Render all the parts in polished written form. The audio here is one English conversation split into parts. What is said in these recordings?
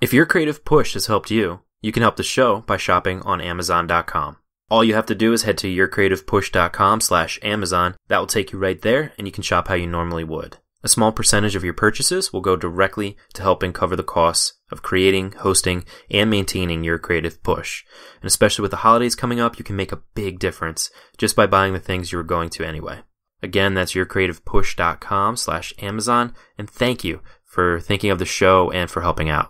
If your creative push has helped you, you can help the show by shopping on Amazon.com. All you have to do is head to yourcreativepush.com/Amazon. That will take you right there, and you can shop how you normally would. A small percentage of your purchases will go directly to helping cover the costs of creating, hosting, and maintaining your creative push. And especially with the holidays coming up, you can make a big difference just by buying the things you were going to anyway. Again, that's yourcreativepush.com/Amazon, and thank you for thinking of the show and for helping out.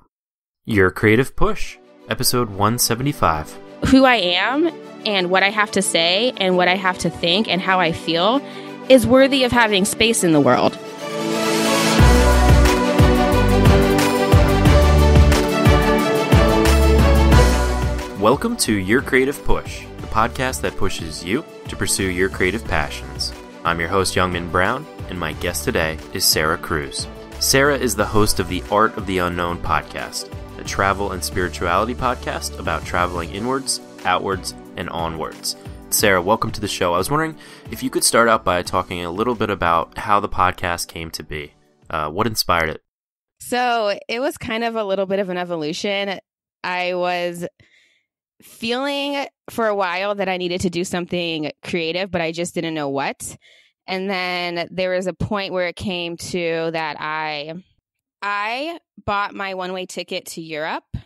Your Creative Push, episode 175. Who I am and what I have to say and what I have to think and how I feel is worthy of having space in the world. Welcome to Your Creative Push, the podcast that pushes you to pursue your creative passions. I'm your host, Youngman Brown, and my guest today is Sarah Kreuz. Sarah is the host of the Art of the Unknown podcast, a travel and spirituality podcast about traveling inwards, outwards, and onwards. Sarah, welcome to the show. I was wondering if you could start out by talking a little bit about how the podcast came to be. What inspired it? So it was kind of a little bit of an evolution. I was feeling for a while that I needed to do something creative, but I just didn't know what. And then there was a point where it came to that I bought my one-way ticket to Europe.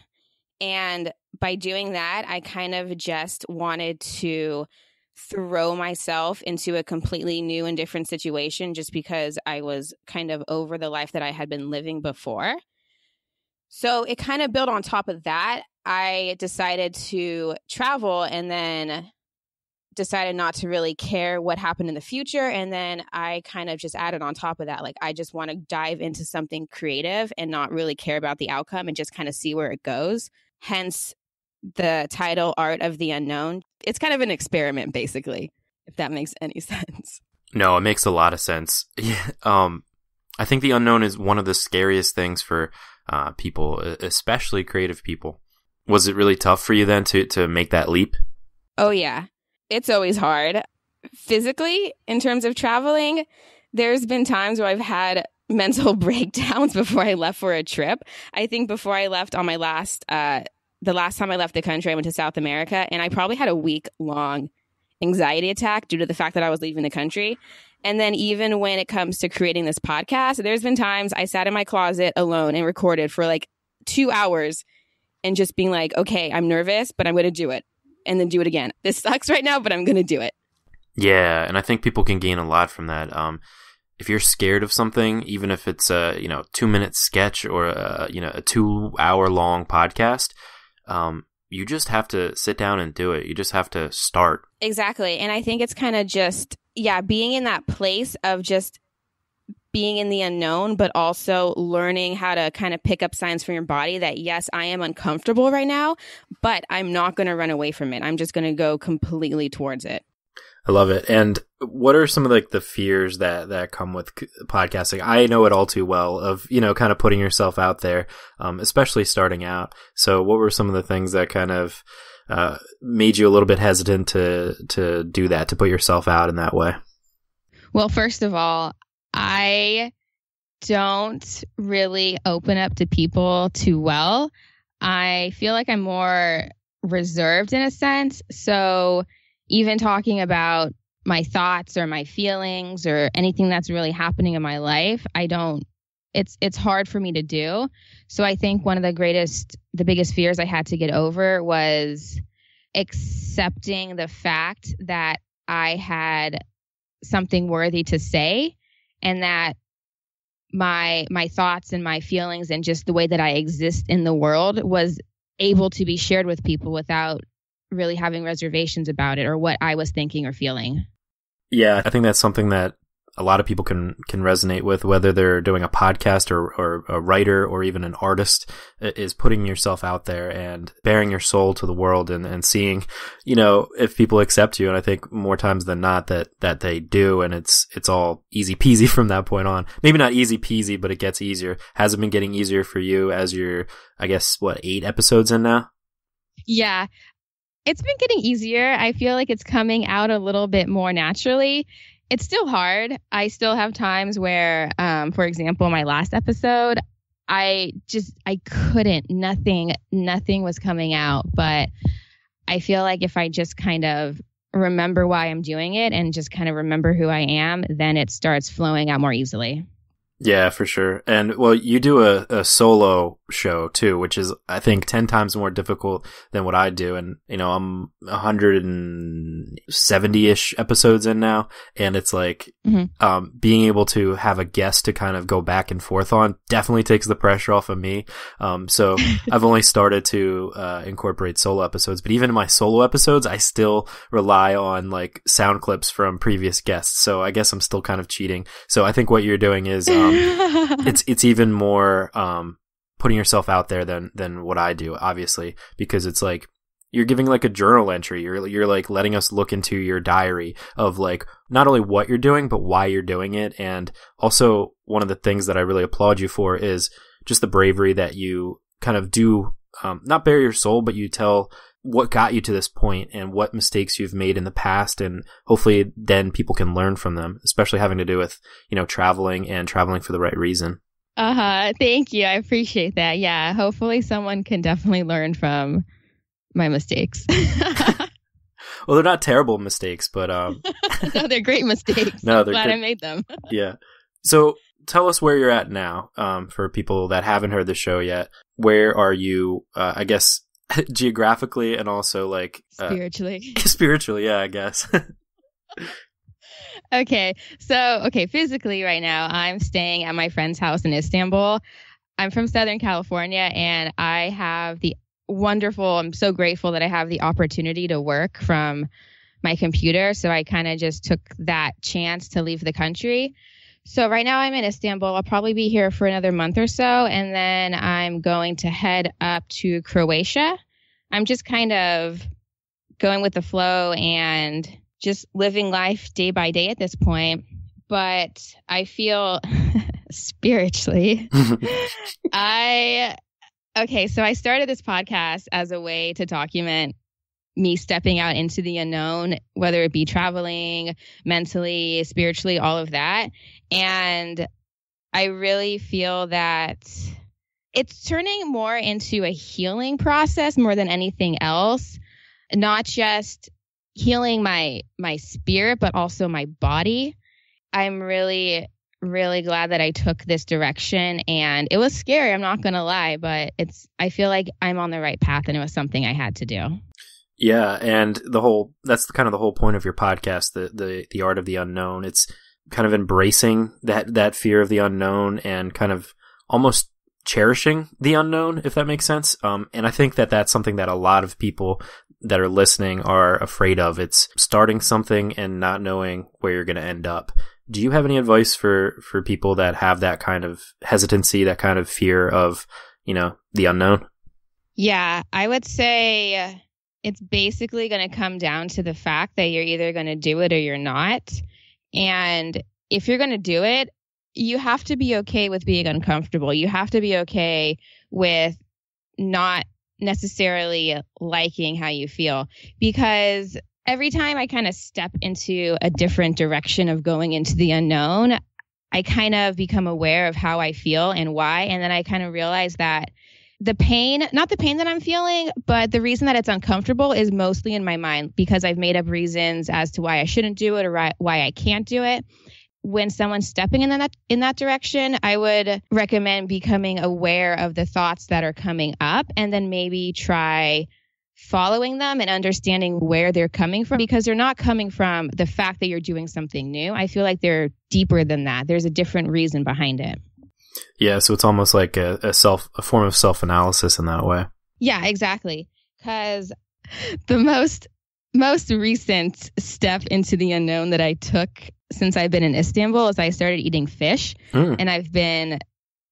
And by doing that, I kind of just wanted to throw myself into a completely new and different situation just because I was kind of over the life that I had been living before. So it kind of built on top of that. I decided to travel and then decided not to really care what happened in the future. And then I kind of just added on top of that, like, I just want to dive into something creative and not really care about the outcome and just kind of see where it goes. Hence the title, Art of the Unknown. It's kind of an experiment, basically, if that makes any sense. No, it makes a lot of sense. Yeah, I think the unknown is one of the scariest things for people, especially creative people. Was it really tough for you then to make that leap? Oh, yeah. It's always hard. Physically, in terms of traveling, there's been times where I've had mental breakdowns before I left for a trip. I think before I left on my the last time I left the country, I went to South America, and I probably had a week-long anxiety attack due to the fact that I was leaving the country. And then even when it comes to creating this podcast, there's been times I sat in my closet alone and recorded for like 2 hours and just being like, okay, I'm nervous, but I'm going to do it. And then do it again. This sucks right now, but I'm going to do it. Yeah, and I think people can gain a lot from that. If you're scared of something, even if it's a 2-minute sketch or a 2-hour long podcast, you just have to sit down and do it. You just have to start. Exactly. And I think it's kind of just, being in that place of just being in the unknown, but also learning how to kind of pick up signs from your body that, yes, I am uncomfortable right now, but I'm not going to run away from it. I'm just going to go completely towards it. I love it. And what are some of the fears that come with podcasting? I know it all too well of, kind of putting yourself out there, especially starting out. So what were some of the things that kind of made you a little bit hesitant to do that, to put yourself out in that way? Well, first of all, I don't really open up to people too well. I feel like I'm more reserved in a sense. So even talking about my thoughts or my feelings or anything that's really happening in my life, it's hard for me to do. So I think one of the biggest fears I had to get over was accepting the fact that I had something worthy to say, and that my thoughts and my feelings and just the way that I exist in the world was able to be shared with people without really having reservations about it or what I was thinking or feeling. Yeah, I think that's something that a lot of people can resonate with, whether they're doing a podcast or a writer or even an artist, is putting yourself out there and bearing your soul to the world and seeing, if people accept you. And I think more times than not that they do. And it's all easy peasy from that point on. Maybe not easy peasy, but it gets easier. Has it been getting easier for you as you're, 8 episodes in now? Yeah. It's been getting easier. I feel like it's coming out a little bit more naturally. It's still hard. I still have times where, for example, my last episode, I couldn't, nothing was coming out. But I feel like if I just kind of remember why I'm doing it and just kind of remember who I am, then it starts flowing out more easily. Yeah, for sure. And well, you do a solo show too, which is, I think, 10 times more difficult than what I do. And, I'm 170-ish episodes in now. And it's like, being able to have a guest to kind of go back and forth on definitely takes the pressure off of me. So I've only started to incorporate solo episodes, but even in my solo episodes, I still rely on like sound clips from previous guests. So I guess I'm still kind of cheating. So I think what you're doing is, it's even more putting yourself out there than what I do, obviously, because it's like you're giving like a journal entry. You're like letting us look into your diary of like not only what you're doing but why you're doing it. And also one of the things that I really applaud you for is just the bravery that you kind of do, not bare your soul, but you tell what got you to this point and what mistakes you've made in the past, and hopefully then people can learn from them, especially having to do with, traveling for the right reason. Thank you. I appreciate that. Yeah. Hopefully someone can definitely learn from my mistakes. Well, they're not terrible mistakes, but no, they're great mistakes. No, they're glad good. I made them. Yeah. So tell us where you're at now, for people that haven't heard the show yet. Where are you, I guess, geographically and also like spiritually? Spiritually, yeah, I guess. Okay. So, physically right now, I'm staying at my friend's house in Istanbul. I'm from Southern California, and I have I'm so grateful that I have the opportunity to work from my computer. So I kind of just took that chance to leave the country. So right now I'm in Istanbul. I'll probably be here for another month or so. And then I'm going to head up to Croatia. I'm just kind of going with the flow and just living life day by day at this point. But I feel spiritually, so I started this podcast as a way to document me stepping out into the unknown, whether it be traveling, mentally, spiritually, all of that. And I really feel that it's turning more into a healing process more than anything else, not just healing my spirit, but also my body. I'm really, really glad that I took this direction, and it was scary. I'm not going to lie, but I feel like I'm on the right path, and it was something I had to do. Yeah, and that's kind of the whole point of your podcast, the art of the unknown. It's kind of embracing that fear of the unknown and kind of almost cherishing the unknown, if that makes sense. And I think that's something that a lot of people that are listening are afraid of. It's starting something and not knowing where you're going to end up. Do you have any advice for people that have that kind of hesitancy, that kind of fear of, the unknown? Yeah, I would say it's basically going to come down to the fact that you're either going to do it or you're not. And if you're going to do it, you have to be okay with being uncomfortable. You have to be okay with not necessarily liking how you feel, because every time I kind of step into a different direction of going into the unknown, I kind of become aware of how I feel and why. And then I kind of realize that the pain, not the pain that I'm feeling, but the reason that it's uncomfortable is mostly in my mind, because I've made up reasons as to why I shouldn't do it or why I can't do it. When someone's stepping in that direction, I would recommend becoming aware of the thoughts that are coming up, and then maybe try following them and understanding where they're coming from, because they're not coming from the fact that you're doing something new. I feel like they're deeper than that. There's a different reason behind it. Yeah, so it's almost like a form of self-analysis in that way. Yeah, exactly. Because the most recent step into the unknown that I took since I've been in Istanbul is I started eating fish, and I've been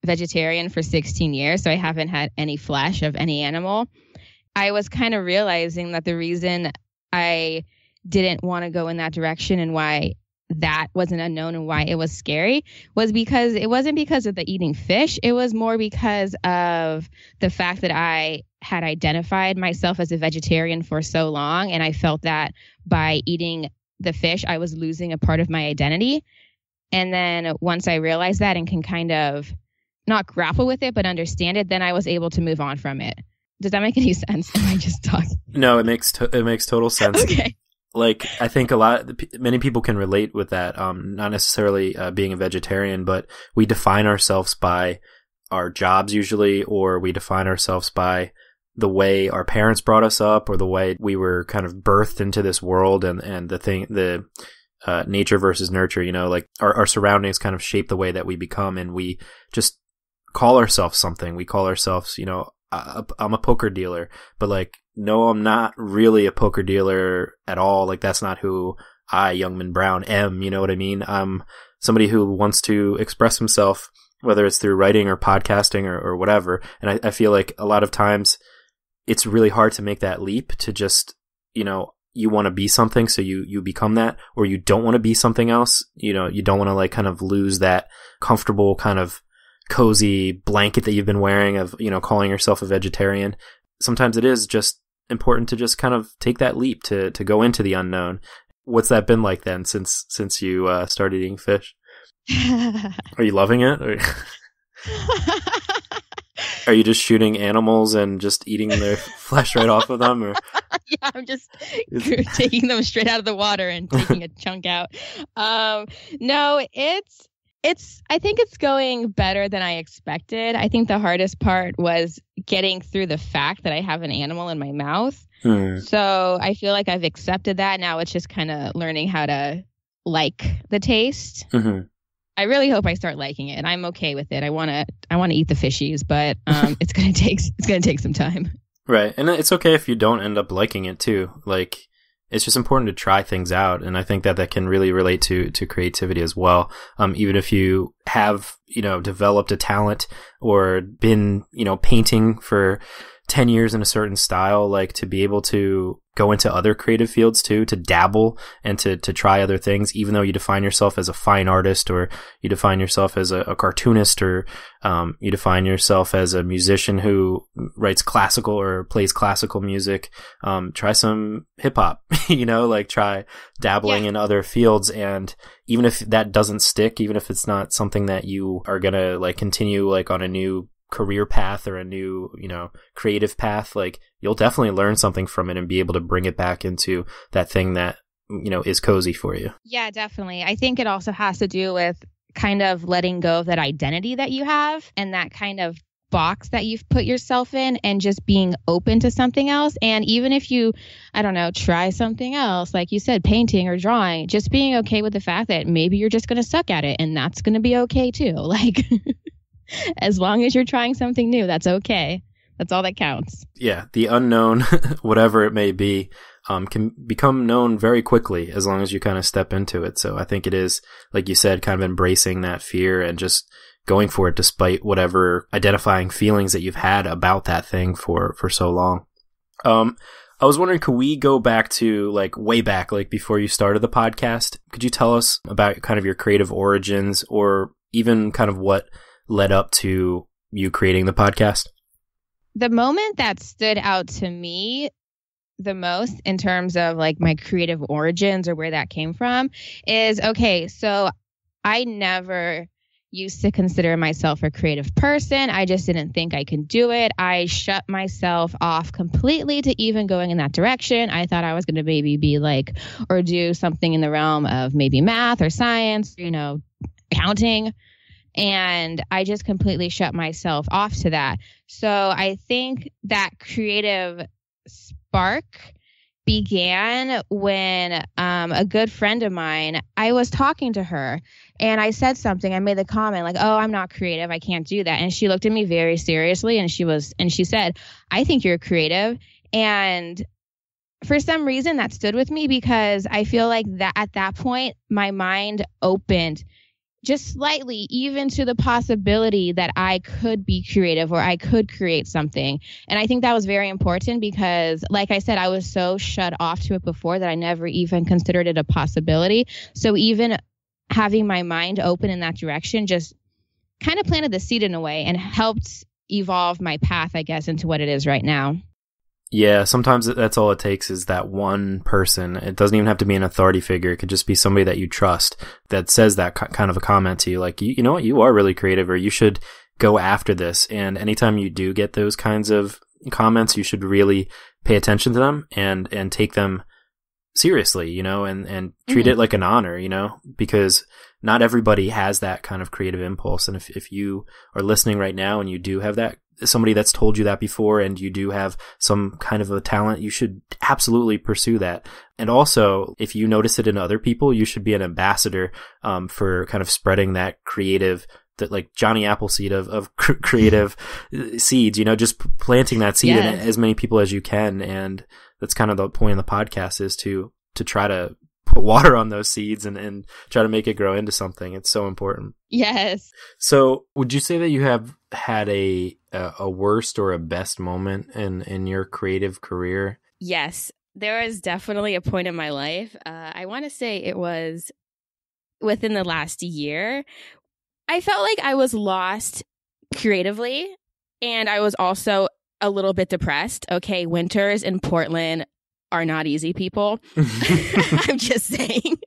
vegetarian for 16 years, so I haven't had any flesh of any animal. I was kind of realizing that the reason I didn't want to go in that direction and why that was an unknown and why it was scary was because it wasn't because of the eating fish. It was more because of the fact that I had identified myself as a vegetarian for so long, and I felt that by eating the fish, I was losing a part of my identity. And then once I realized that and can kind of not grapple with it, but understand it, then I was able to move on from it. Does that make any sense? Am I just talking? No, it makes total sense. Okay. Like, I think many people can relate with that. Not necessarily being a vegetarian, but we define ourselves by our jobs usually, or we define ourselves by the way our parents brought us up, or the way we were kind of birthed into this world, and the nature versus nurture, like our surroundings kind of shape the way that we become, and we just call ourselves something. We call ourselves, I'm a poker dealer, but like, no, I'm not really a poker dealer at all. Like, that's not who I, Youngman Brown, am. You know what I mean? I'm somebody who wants to express himself, whether it's through writing or podcasting or whatever. And I feel like a lot of times it's really hard to make that leap to just, you want to be something, so you become that, or you don't want to be something else. You don't want to like kind of lose that comfortable kind of cozy blanket that you've been wearing of, calling yourself a vegetarian. Sometimes it is just important to just kind of take that leap to go into the unknown. What's that been like then since you started eating fish? Are you loving it? Or are you just shooting animals and just eating their flesh right off of them? Or yeah, I'm just taking them straight out of the water and taking a chunk out. No, I think it's going better than I expected. I think the hardest part was getting through the fact that I have an animal in my mouth. So I feel like I've accepted that. Now it's just kind of learning how to like the taste. Mm-hmm. I really hope I start liking it, and I'm okay with it. I want to eat the fishies, but it's going to take some time. Right. And it's okay if you don't end up liking it too. Like, it's just important to try things out. And I think that can really relate to creativity as well. Even if you have, developed a talent or been, painting for 10 years in a certain style, like, to be able to go into other creative fields too, to dabble and to try other things, even though you define yourself as a fine artist, or you define yourself as a cartoonist, or you define yourself as a musician who writes classical or plays classical music. Try some hip hop, like try dabbling in other fields. And even if that doesn't stick, even if it's not something that you are going to like continue like on a new career path or a new, creative path, like, you'll definitely learn something from it and be able to bring it back into that thing that, is cozy for you. Yeah, definitely. I think it also has to do with kind of letting go of that identity that you have and that kind of box that you've put yourself in, and just being open to something else. And even if you, try something else, like you said, painting or drawing, just being okay with the fact that maybe you're just going to suck at it, and that's going to be okay too. Like, as long as you're trying something new, that's okay. That's all that counts. Yeah, the unknown, whatever it may be, can become known very quickly as long as you kind of step into it. So I think it is, like you said, kind of embracing that fear and just going for it despite whatever identifying feelings that you've had about that thing for so long. I was wondering, could we go back to like way back, like before you started the podcast? Could you tell us about kind of your creative origins, or even kind of what led up to you creating the podcast? The moment that stood out to me the most in terms of like my creative origins or where that came from is, okay, so I never used to consider myself a creative person. I just didn't think I could do it. I shut myself off completely to even going in that direction. I thought I was going to maybe be like, or do something in the realm of maybe math or science, accounting. And I just completely shut myself off to that. So I think that creative spark began when a good friend of mine, I was talking to her and I said something. I made the comment like, oh, I'm not creative. I can't do that. And she looked at me very seriously and she said, I think you're creative. And for some reason that stood with me, because I feel like that at that point, my mind opened just slightly, even to the possibility that I could be creative or I could create something. And I think that was very important because, like I said, I was so shut off to it before that I never even considered it a possibility. So even having my mind open in that direction just kind of planted the seed in a way and helped evolve my path, I guess, into what it is right now. Yeah, sometimes that's all it takes is that one person. It doesn't even have to be an authority figure. It could just be somebody that you trust that says that kind of a comment to you, like, you know what, you are really creative, or you should go after this. And anytime you do get those kinds of comments, you should really pay attention to them and take them seriously, you know, and treat it like an honor, you know, because not everybody has that kind of creative impulse. And if you are listening right now and you do have that, somebody that's told you that before, and you do have some kind of a talent, you should absolutely pursue that. And also, if you notice it in other people, you should be an ambassador for kind of spreading that creative, that like Johnny Appleseed of creative seeds, you know, just planting that seed in as many people as you can. And that's kind of the point of the podcast, is to try to put water on those seeds and try to make it grow into something. It's so important. Yes. So would you say that you have had a worst or a best moment in your creative career? Yes, there was definitely a point in my life. I want to say it was within the last year. I felt like I was lost creatively, and I was also a little bit depressed. Okay, winters in Portland are not easy, people. I'm just saying.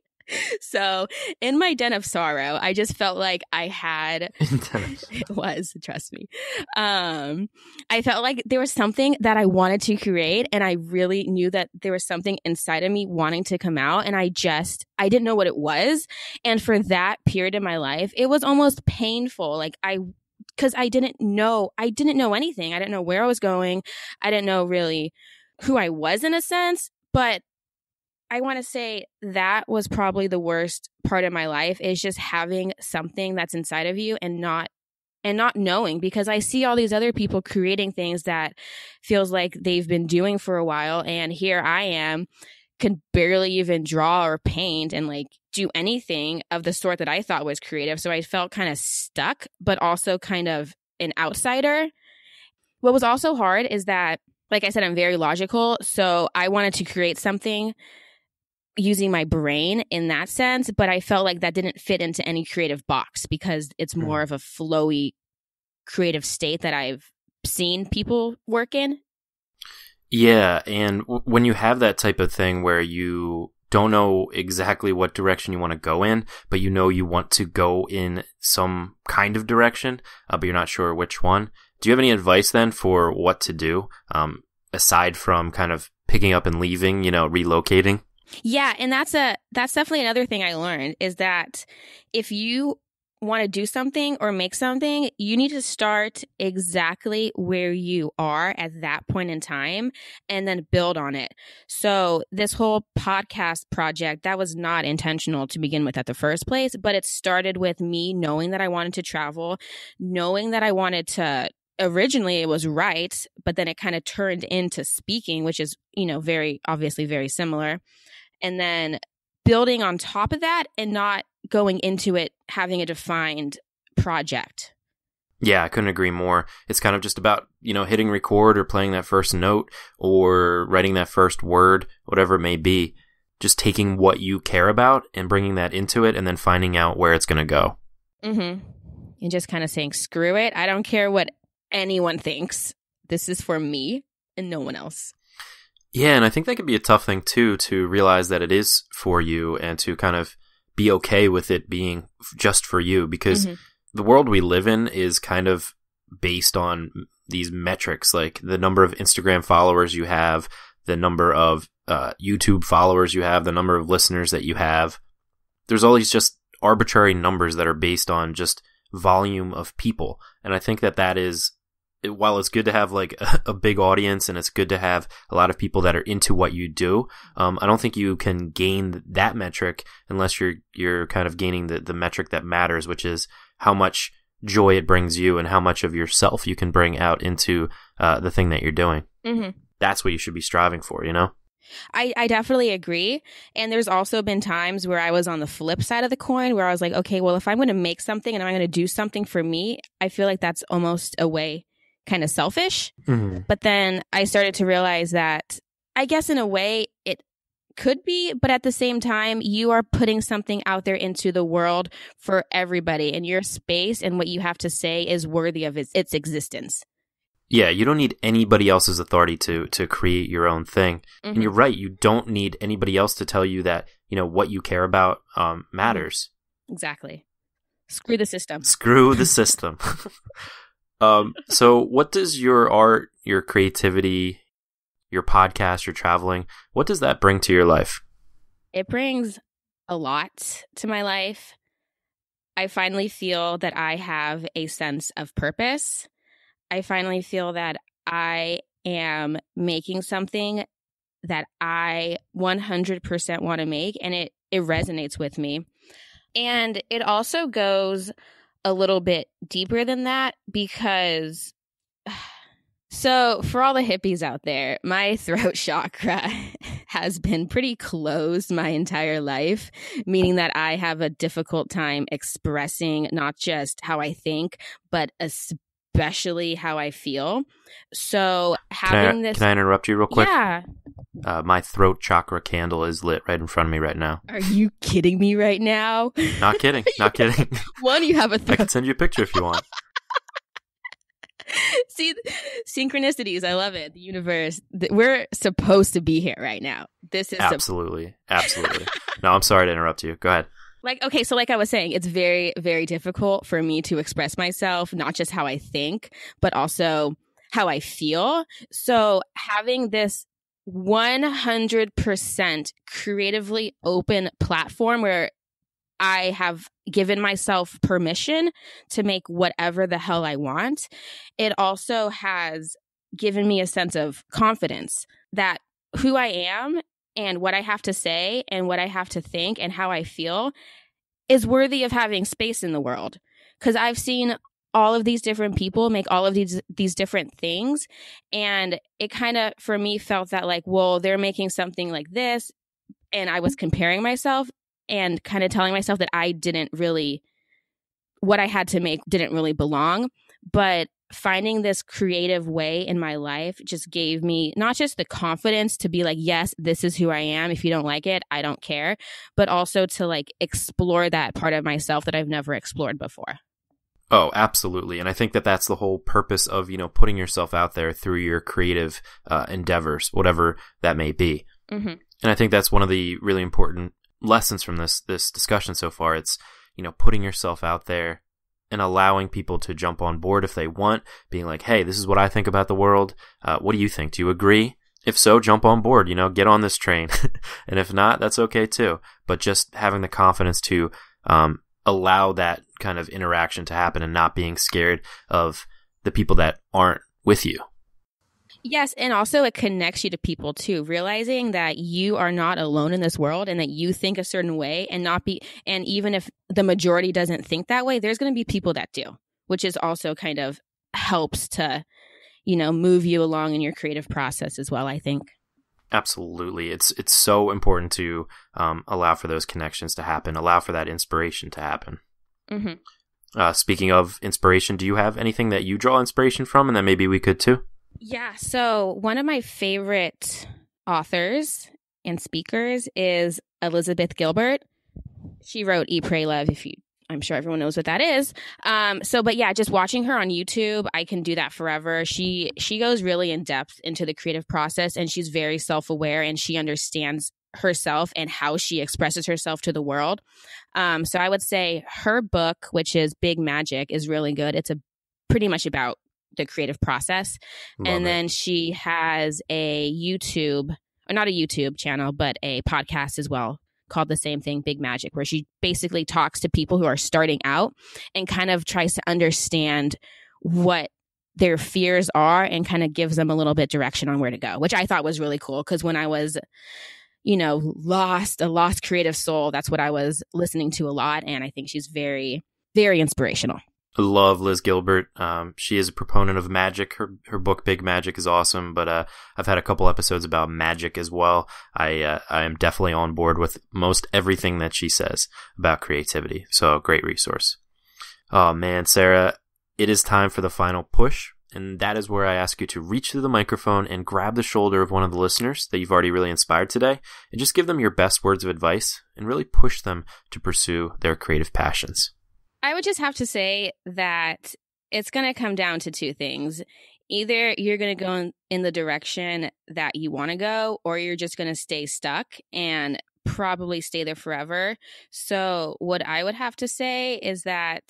So in my den of sorrow, I just felt like I had, it was, trust me. I felt like there was something that I wanted to create, and I really knew that there was something inside of me wanting to come out, and I didn't know what it was. And for that period in my life, it was almost painful. Like because I didn't know anything. I didn't know where I was going. I didn't know really who I was in a sense, but I want to say that was probably the worst part of my life, is just having something that's inside of you and not knowing, because I see all these other people creating things that feels like they've been doing for a while. And here I am, can barely even draw or paint and like do anything of the sort that I thought was creative. So I felt kind of stuck, but also kind of an outsider. What was also hard is that, like I said, I'm very logical. So I wanted to create something using my brain in that sense, but I felt like that didn't fit into any creative box, because it's more of a flowy creative state that I've seen people work in. Yeah, and when you have that type of thing where you don't know exactly what direction you want to go in, but you know you want to go in some kind of direction, but you're not sure which one, do you have any advice then for what to do, aside from kind of picking up and leaving, you know, relocating? Yeah, and that's definitely another thing I learned, is that if you want to do something or make something, you need to start exactly where you are at that point in time and then build on it. So this whole podcast project, that was not intentional to begin with at the first place, but it started with me knowing that I wanted to travel, knowing that I wanted to, originally it was write, but then it kind of turned into speaking, which is, you know, very obviously very similar. And then building on top of that and not going into it having a defined project. Yeah, I couldn't agree more. It's kind of just about, you know, hitting record or playing that first note or writing that first word, whatever it may be. Just taking what you care about and bringing that into it and then finding out where it's going to go. Mm-hmm. And just kind of saying, screw it. I don't care what anyone thinks. This is for me and no one else. Yeah, and I think that could be a tough thing, too, to realize that it is for you and to kind of be okay with it being just for you, because the world we live in is kind of based on these metrics, like the number of Instagram followers you have, the number of YouTube followers you have, the number of listeners that you have. There's all these just arbitrary numbers that are based on just volume of people. And I think that is, while it's good to have like a big audience and it's good to have a lot of people that are into what you do, I don't think you can gain that metric unless you're kind of gaining the metric that matters, which is how much joy it brings you and how much of yourself you can bring out into the thing that you're doing. Mm-hmm. That's what you should be striving for, you know? I definitely agree. And there's also been times where I was on the flip side of the coin, where I was like, okay, well, if I'm going to make something and I'm going to do something for me, I feel like that's almost a way kind of selfish. Mm-hmm. But then I started to realize that I guess in a way it could be, but at the same time, you are putting something out there into the world for everybody, and your space and what you have to say is worthy of its existence. Yeah, you don't need anybody else's authority to create your own thing. Mm-hmm. And you're right, you don't need anybody else to tell you that, you know, what you care about matters. Exactly. Screw the system. Screw the system. So what does your art, your creativity, your podcast, your traveling, what does that bring to your life? It brings a lot to my life. I finally feel that I have a sense of purpose. I finally feel that I am making something that I 100% want to make, and it resonates with me. And it also goes a little bit deeper than that because, so for all the hippies out there, my throat chakra has been pretty closed my entire life, meaning that I have a difficult time expressing not just how I think, but especially how I feel. So having Can I interrupt you real quick? Yeah. My throat chakra candle is lit right in front of me right now. Are you kidding me right now? Not kidding. Not kidding. One, you have a I throat. can send you a picture if you want. See, synchronicities. I love it. The universe. We're supposed to be here right now. This is Absolutely. Absolutely. No, I'm sorry to interrupt you. Go ahead. Okay, so like I was saying, it's very, very difficult for me to express myself, not just how I think, but also how I feel. So having this 100% creatively open platform where I have given myself permission to make whatever the hell I want, it also has given me a sense of confidence that who I am and what I have to say and what I have to think and how I feel is worthy of having space in the world. Because I've seen all of these different people make all of these different things. And it kind of, for me, felt that like, well, they're making something like this. And I was comparing myself and kind of telling myself that what I had to make didn't really belong. But finding this creative way in my life just gave me not just the confidence to be like, yes, this is who I am. If you don't like it, I don't care. But also to like explore that part of myself that I've never explored before. Oh, absolutely. And I think that that's the whole purpose of, putting yourself out there through your creative endeavors, whatever that may be. Mm-hmm. And I think that's one of the really important lessons from this discussion so far. It's, putting yourself out there and allowing people to jump on board if they want, being like, hey, this is what I think about the world. What do you think? Do you agree? If so, jump on board, get on this train. And if not, that's okay too. But just having the confidence to allow that kind of interaction to happen and not being scared of the people that aren't with you. Yes, and also it connects you to people too, realizing that you are not alone in this world and that you think a certain way and even if the majority doesn't think that way, there's going to be people that do, which is also kind of helps to, move you along in your creative process as well, I think. Absolutely. It's so important to allow for those connections to happen, allow for that inspiration to happen. Mm-hmm. Speaking of inspiration, do you have anything that you draw inspiration from and that maybe we could too? Yeah. So one of my favorite authors and speakers is Elizabeth Gilbert. She wrote Eat, Pray, Love, I'm sure everyone knows what that is. But yeah, just watching her on YouTube, I can do that forever. She goes really in depth into the creative process, and she's very self-aware, and she understands herself and how she expresses herself to the world. So I would say her book, which is Big Magic, is really good. It's pretty much about the creative process. Then she has a YouTube, or not a YouTube channel, but a podcast as well, called the same thing, Big Magic, where she basically talks to people who are starting out and kind of tries to understand what their fears are and kind of gives them a little bit direction on where to go, which I thought was really cool. Because when I was, a lost creative soul, that's what I was listening to a lot. And I think she's very, very inspirational. I love Liz Gilbert. She is a proponent of magic. Her book, Big Magic, is awesome, but I've had a couple episodes about magic as well. I am definitely on board with most everything that she says about creativity, so a great resource. Oh man, Sarah, it is time for the final push, and that is where I ask you to reach through the microphone and grab the shoulder of one of the listeners that you've already really inspired today, and just give them your best words of advice and really push them to pursue their creative passions. I would just have to say that it's going to come down to two things. Either you're going to go in the direction that you want to go, or you're just going to stay stuck and probably stay there forever. So what I would have to say is that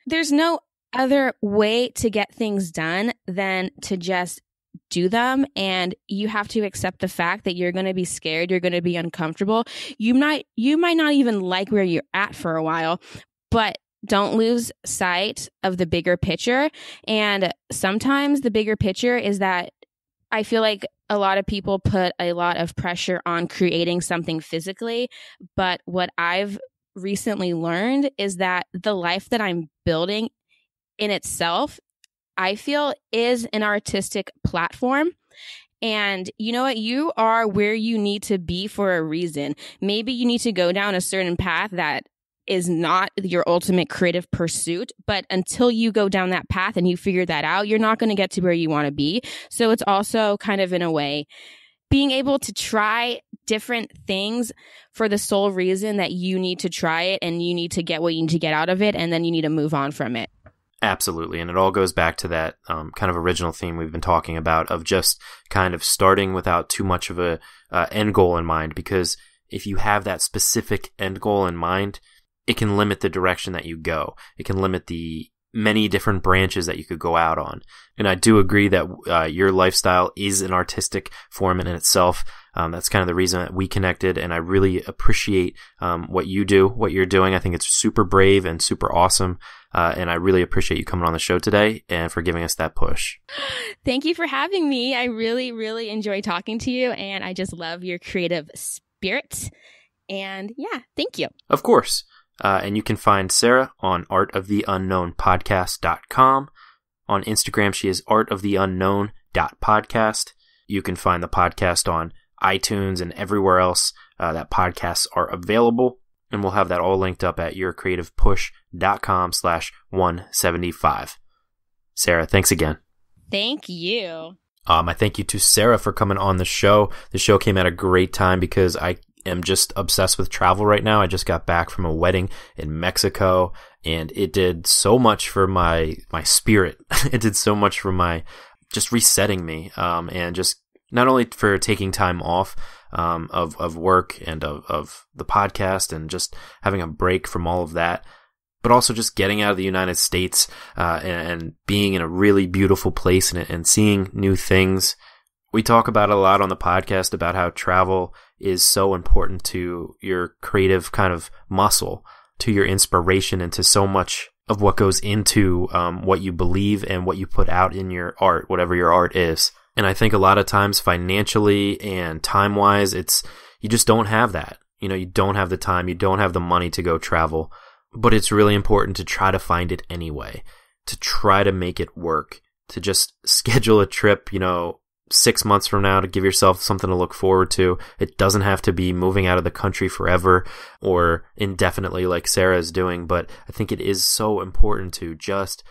there's no other way to get things done than to just do them. And you have to accept the fact that you're going to be scared. You're going to be uncomfortable. You might not even like where you're at for a while, but don't lose sight of the bigger picture. And sometimes the bigger picture is that I feel like a lot of people put a lot of pressure on creating something physically. But what I've recently learned is that the life that I'm building in itself, I feel, is an artistic platform. And you know what? You are where you need to be for a reason. Maybe you need to go down a certain path that is not your ultimate creative pursuit, but until you go down that path and you figure that out, you're not going to get to where you want to be. So it's also kind of, in a way, being able to try different things for the sole reason that you need to try it and you need to get what you need to get out of it, and then you need to move on from it. Absolutely. And it all goes back to that kind of original theme we've been talking about of just kind of starting without too much of a end goal in mind, because if you have that specific end goal in mind, it can limit the direction that you go. It can limit the many different branches that you could go out on. And I do agree that your lifestyle is an artistic form in itself. That's kind of the reason that we connected, and I really appreciate what you do, what you're doing. I think it's super brave and super awesome, and I really appreciate you coming on the show today and for giving us that push. Thank you for having me. I really, really enjoy talking to you, and I just love your creative spirit. And yeah, thank you. Of course. And you can find Sarah on artoftheunknownpodcast.com. On Instagram, she is artoftheunknown.podcast. You can find the podcast on iTunes and everywhere else that podcasts are available. And we'll have that all linked up at yourcreativepush.com/175. Sarah, thanks again. Thank you. I thank you to Sarah for coming on the show. The show came at a great time because I am just obsessed with travel right now. I just got back from a wedding in Mexico, and it did so much for my spirit. It did so much for my just resetting me, and just not only for taking time off of work and of the podcast and just having a break from all of that, but also just getting out of the United States and being in a really beautiful place and seeing new things. We talk about it a lot on the podcast about how travel is so important to your creative kind of muscle, to your inspiration, and to so much of what goes into what you believe and what you put out in your art, whatever your art is. And I think a lot of times financially and time-wise, you just don't have that. You know, you don't have the time, you don't have the money to go travel, but it's really important to try to find it anyway, to try to make it work, to just schedule a trip, 6 months from now to give yourself something to look forward to. It doesn't have to be moving out of the country forever or indefinitely like Sarah is doing, but I think it is so important to just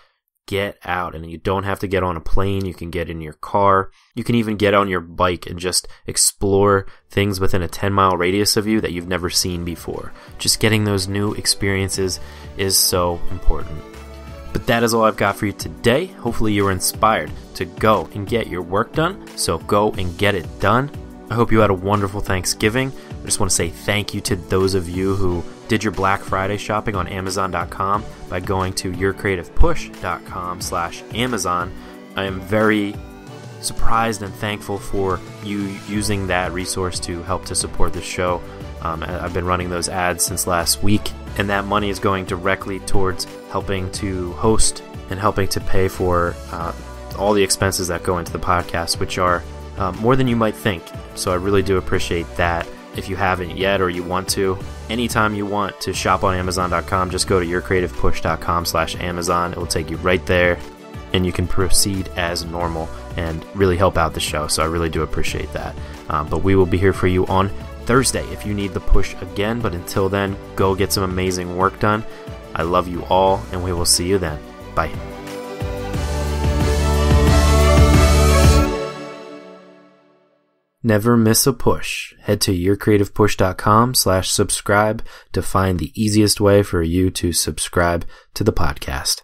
get out. And you don't have to get on a plane. You can get in your car. You can even get on your bike and just explore things within a 10-mile radius of you that you've never seen before. Just getting those new experiences is so important. But that is all I've got for you today. Hopefully you were inspired to go and get your work done. So go and get it done. I hope you had a wonderful Thanksgiving. I just want to say thank you to those of you who did your Black Friday shopping on Amazon.com by going to yourcreativepush.com/Amazon. I am very surprised and thankful for you using that resource to help to support the show. I've been running those ads since last week, and that money is going directly towards helping to host and helping to pay for all the expenses that go into the podcast, which are more than you might think. So I really do appreciate that. If you haven't yet or you want to, anytime you want to shop on Amazon.com, just go to yourcreativepush.com/Amazon. It will take you right there, and you can proceed as normal and really help out the show. So I really do appreciate that. But we will be here for you on Thursday if you need the push again. But until then, go get some amazing work done. I love you all, and we will see you then. Bye. Never miss a push. Head to yourcreativepush.com/subscribe to find the easiest way for you to subscribe to the podcast.